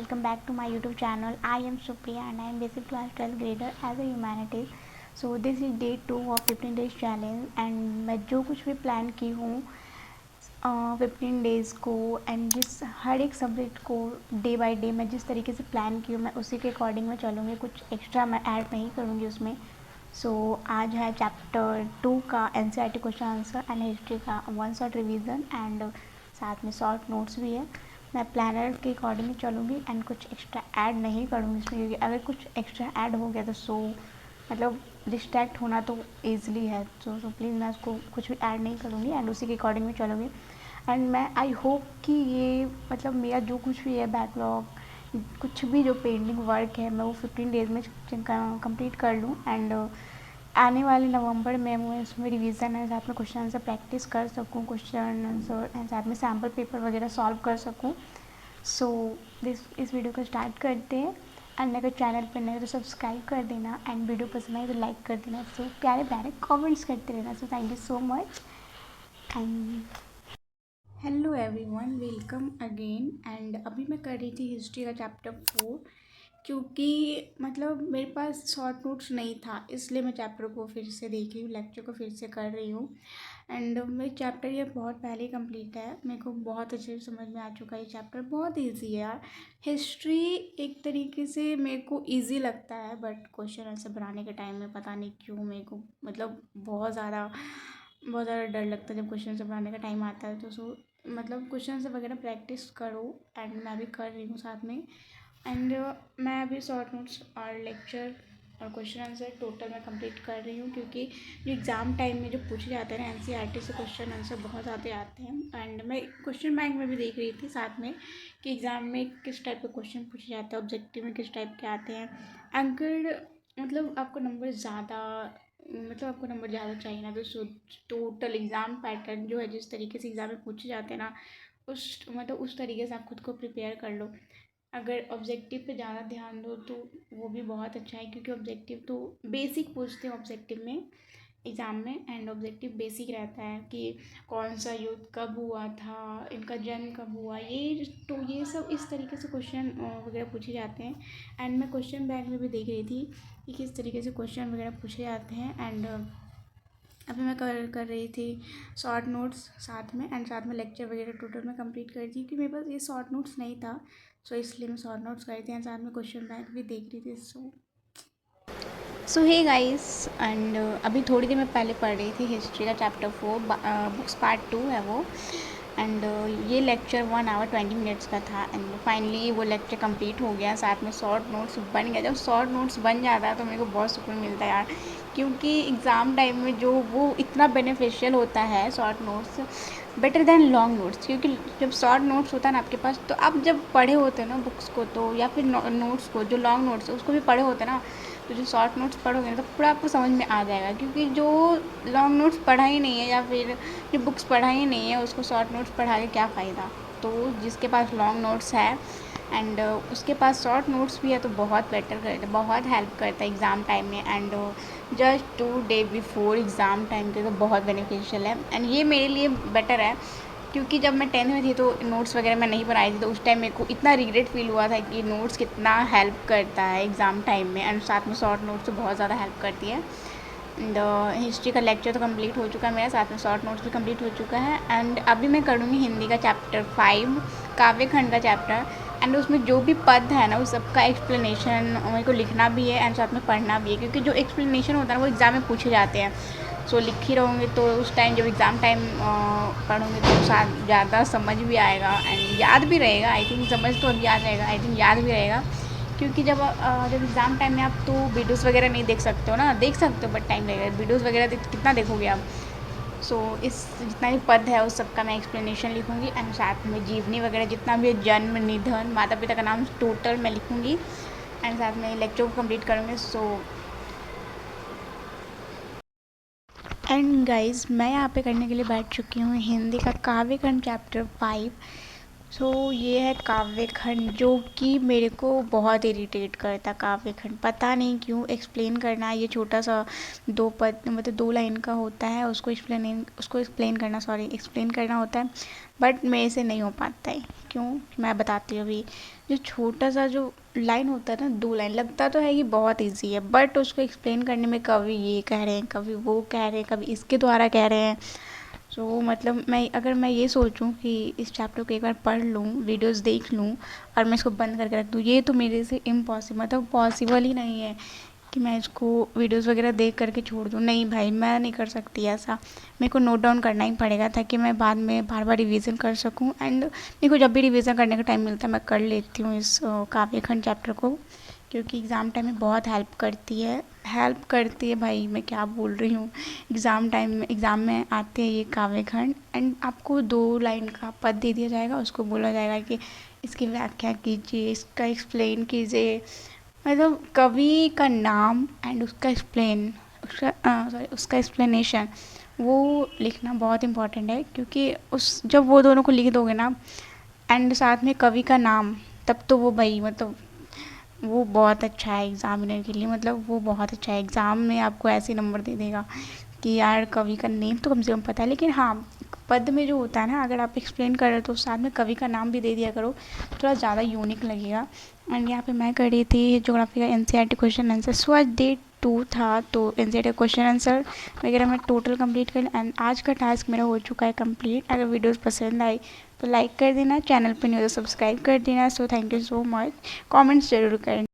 welcome back to my YouTube channel. I am Supriya and I am basic class 12th grader as a humanities. So this is day 2 of 15 days challenge and मैं जो कुछ भी plan की हूँ 15 days को and जिस हर एक subject को डे बाय डे मैं जिस तरीके से प्लान की हूँ मैं उसी के अकॉर्डिंग मैं चलूँगी, कुछ एक्स्ट्रा मैं ऐड नहीं करूँगी उसमें। आज है चैप्टर 2 का NCERT question answer and history का 1 शॉर्ट रिवीजन एंड साथ में शॉर्ट नोट्स भी है। मैं प्लानर के अकॉर्डिंग चलूँगी एंड कुछ एक्स्ट्रा ऐड नहीं करूँगी इसमें, क्योंकि अगर कुछ एक्स्ट्रा ऐड हो गया तो मतलब डिस्ट्रैक्ट होना तो ईज़िली है। सो प्लीज़ मैं उसको कुछ भी ऐड नहीं करूँगी एंड उसी के अकॉर्डिंग में चलूँगी। एंड मैं आई होप कि ये मतलब मेरा जो कुछ भी है बैकलॉग कुछ भी जो पेंडिंग वर्क है मैं वो 15 डेज़ में कंप्लीट कर लूँ एंड आने वाले नवंबर में मैं इसमें रिवीजन है, साथ में क्वेश्चन आंसर प्रैक्टिस कर सकूँ, क्वेश्चन आंसर एंड साथ में सैम्पल पेपर वगैरह सॉल्व कर सकूँ। इस वीडियो को स्टार्ट करते हैं एंड अगर चैनल पर नए तो सब्सक्राइब कर देना एंड वीडियो पसंद आए तो लाइक कर देना। प्यारे प्यारे कमेंट्स करते रहना। Thank you so much and hello everyone, welcome again. And अभी मैं कर रही थी हिस्ट्री का चैप्टर 4, क्योंकि मतलब मेरे पास शॉर्ट नोट्स नहीं था, इसलिए मैं चैप्टर को फिर से देख रही हूँ, लेक्चर को फिर से कर रही हूँ। एंड मेरे चैप्टर ये बहुत पहले कंप्लीट है, मेरे को बहुत अच्छे से समझ में आ चुका है। ये चैप्टर बहुत इजी है यार। हिस्ट्री एक तरीके से मेरे को इजी लगता है, बट क्वेश्चन आंसर बनाने के टाइम में पता नहीं क्यों मेरे को मतलब बहुत ज़्यादा डर लगता है जब क्वेश्चन आंसर बनाने का टाइम आता है। तो मतलब क्वेश्चन आंसर वगैरह प्रैक्टिस करो एंड मैं भी कर रही हूँ साथ में। एंड मैं अभी शॉर्ट नोट्स और लेक्चर और क्वेश्चन आंसर टोटल मैं कंप्लीट कर रही हूँ, क्योंकि जो एग्ज़ाम टाइम में जो पूछे जाते हैं ना NCERT से क्वेश्चन आंसर बहुत ज़्यादा आते हैं। एंड मैं क्वेश्चन बैंक में भी देख रही थी साथ में कि एग्ज़ाम में किस टाइप के क्वेश्चन पूछे जाते हैं, ऑब्जेक्टिव में किस टाइप के आते हैं। अगर मतलब आपको नंबर ज़्यादा चाहिए ना तो टोटल एग्ज़ाम पैटर्न जो है जिस तरीके से एग्ज़ाम में पूछे जाते हैं ना उस तरीके से आप खुद को प्रिपेयर कर लो। अगर ऑब्जेक्टिव पे ज़्यादा ध्यान दो तो वो भी बहुत अच्छा है, क्योंकि ऑब्जेक्टिव तो बेसिक पूछते हैं ऑब्जेक्टिव में एग्ज़ाम में। एंड ऑब्जेक्टिव बेसिक रहता है कि कौन सा युद्ध कब हुआ था, इनका जन्म कब हुआ, ये सब इस तरीके से क्वेश्चन वगैरह पूछे जाते हैं। एंड मैं क्वेश्चन बैंक में भी देख रही थी कि किस तरीके से क्वेश्चन वगैरह पूछे जाते हैं। एंड अभी मैं कर रही थी शॉर्ट नोट्स साथ में एंड साथ में लेक्चर वगैरह टोटल मैं कंप्लीट कर रही थी, क्योंकि मेरे पास ये शॉर्ट नोट्स नहीं था। इसलिए मैं शॉर्ट नोट्स कर रही थी एंड साथ में क्वेश्चन बैंक भी देख रही थी। हे गाइस, एंड अभी थोड़ी देर मैं पहले पढ़ रही थी हिस्ट्री का चैप्टर 4, बुक्स पार्ट 2 है वो। एंड ये लेक्चर 1 आवर 20 मिनट्स का था एंड फाइनली वो लेक्चर कंप्लीट हो गया, साथ में शॉर्ट नोट्स बन गया। जब शॉर्ट नोट्स बन जाता है तो मेरे को बहुत सुकून मिलता है यार, क्योंकि एग्ज़ाम टाइम में जो वो इतना बेनिफिशियल होता है short notes, better than long notes. क्योंकि जब शॉर्ट नोट्स होता है ना आपके पास, तो आप जब पढ़े होते हैं ना बुक्स को तो या फिर नोट्स को, जो लॉन्ग नोट्स है उसको भी पढ़े होते हैं ना, तो जो शॉर्ट नोट्स पढ़ोगे ना तो पूरा आपको समझ में आ जाएगा। क्योंकि जो लॉन्ग नोट्स पढ़ा ही नहीं है या फिर जो बुक्स पढ़ा ही नहीं है उसको शॉर्ट नोट्स पढ़ा के क्या फ़ायदा। तो जिसके पास लॉन्ग नोट्स है एंड उसके पास शॉर्ट नोट्स भी है तो बहुत बेटर करता है, बहुत हेल्प करता है एग्ज़ाम टाइम में। And just 2 day before exam time के तो बहुत बेनिफिशियल है। एंड ये मेरे लिए बेटर है, क्योंकि जब मैं 10th में थी तो नोट्स वगैरह मैं नहीं बनाई थी, तो उस टाइम मेरे को इतना रिग्रेट फील हुआ था कि नोट्स कितना हेल्प करता है एग्ज़ाम टाइम में। एंड साथ में शॉर्ट नोट्स तो बहुत ज़्यादा हेल्प करती है। एंड हिस्ट्री का लेक्चर तो कंप्लीट हो चुका है मेरा, साथ में शॉर्ट नोट्स भी कंप्लीट हो चुका है। एंड अभी मैं करूँगी हिंदी का चैप्टर 5, काव्य खंड का चैप्टर। एंड उसमें जो भी पद है ना उस सबका एक्सप्लेनेशन मेरे को लिखना भी है एंड साथ में पढ़ना भी है, क्योंकि जो एक्सप्लेनेशन होता है ना वो एग्ज़ाम में पूछे जाते हैं। लिख ही रहूँगी तो उस टाइम जब एग्ज़ाम टाइम पढ़ूँगी तो साथ ज़्यादा समझ भी आएगा एंड याद भी रहेगा। आई थिंक समझ तो अभी आ जाएगा, आई थिंक याद भी रहेगा। क्योंकि जब एग्ज़ाम टाइम में आप तो वीडियोस वगैरह नहीं देख सकते हो ना, देख सकते हो बट टाइम लगेगा। वीडियोस वगैरह कितना देखोगे आप। इस जितना भी पद है उस सबका मैं एक्सप्लेनेशन लिखूँगी एंड साथ में जीवनी वगैरह जितना भी जन्म, निधन, माता पिता का नाम टोटल मैं लिखूँगी एंड साथ में लेक्चर को कंप्लीट करूँगी। एंड गाइस, मैं यहाँ पे करने के लिए बैठ चुकी हूँ हिंदी का काव्य खंड चैप्टर 5। ये है काव्य खंड जो कि मेरे को बहुत इरिटेट करता। काव्य खंड पता नहीं क्यों एक्सप्लेन करना, ये छोटा सा 2 पद मतलब 2 लाइन का होता है, उसको एक्सप्लेन करना होता है, बट मेरे से नहीं हो पाता है क्यों, मैं बताती हूँ अभी। जो छोटा सा जो लाइन होता है ना, 2 लाइन, लगता तो है कि बहुत इजी है, बट उसको एक्सप्लेन करने में कभी ये कह रहे हैं, कभी वो कह रहे हैं, कभी इसके द्वारा कह रहे हैं। सो मतलब मैं ये सोचूं कि इस चैप्टर को एक बार पढ़ लूँ, वीडियोस देख लूँ और मैं इसको बंद करके रख दूँ, ये तो मेरे से इम्पॉसिबल, मतलब पॉसिबल ही नहीं है कि मैं इसको वीडियोस वगैरह देख करके छोड़ दूँ। नहीं भाई, मैं नहीं कर सकती ऐसा। मेरे को नोट डाउन करना ही पड़ेगा ताकि मैं बाद में बार बार रिवीजन कर सकूँ। एंड मेरे को जब भी रिवीजन करने का टाइम मिलता है मैं कर लेती हूँ इस काव्य खंड चैप्टर को, क्योंकि एग्ज़ाम टाइम में बहुत हेल्प करती है भाई। मैं क्या बोल रही हूँ, एग्ज़ाम में आते हैं ये काव्य खंड। एंड आपको 2 लाइन का पद दे दिया जाएगा, उसको बोला जाएगा कि इसकी व्याख्या कीजिए, इसका एक्सप्लेन कीजिए। मतलब कवि का नाम एंड उसका एक्सप्लेनेशन वो लिखना बहुत इम्पोर्टेंट है, क्योंकि उस जब वो दोनों को लिख दोगे ना एंड साथ में कवि का नाम, तब तो वो भाई मतलब वो बहुत अच्छा है एग्ज़ामिनर के लिए। मतलब वो बहुत अच्छा है, एग्ज़ाम में आपको ऐसे नंबर दे देगा कि यार कवि का नेम तो कम से कम पता है। लेकिन हाँ, पद में जो होता है ना, अगर आप एक्सप्लेन कर रहे हो तो साथ में कवि का नाम भी दे दिया करो, थोड़ा ज़्यादा यूनिक लगेगा। एंड यहाँ पे मैं कर रही थी ज्योग्राफी का एनसीईआरटी क्वेश्चन आंसर। सो आज डे 2 था, तो एनसीईआरटी क्वेश्चन आंसर वगैरह मैं टोटल कंप्लीट कर, एंड आज का टास्क मेरा हो चुका है कंप्लीट। अगर वीडियोस पसंद आई तो लाइक कर देना, चैनल पे नहीं हो तो सब्सक्राइब कर देना। So thank you so much, comments जरूर करें।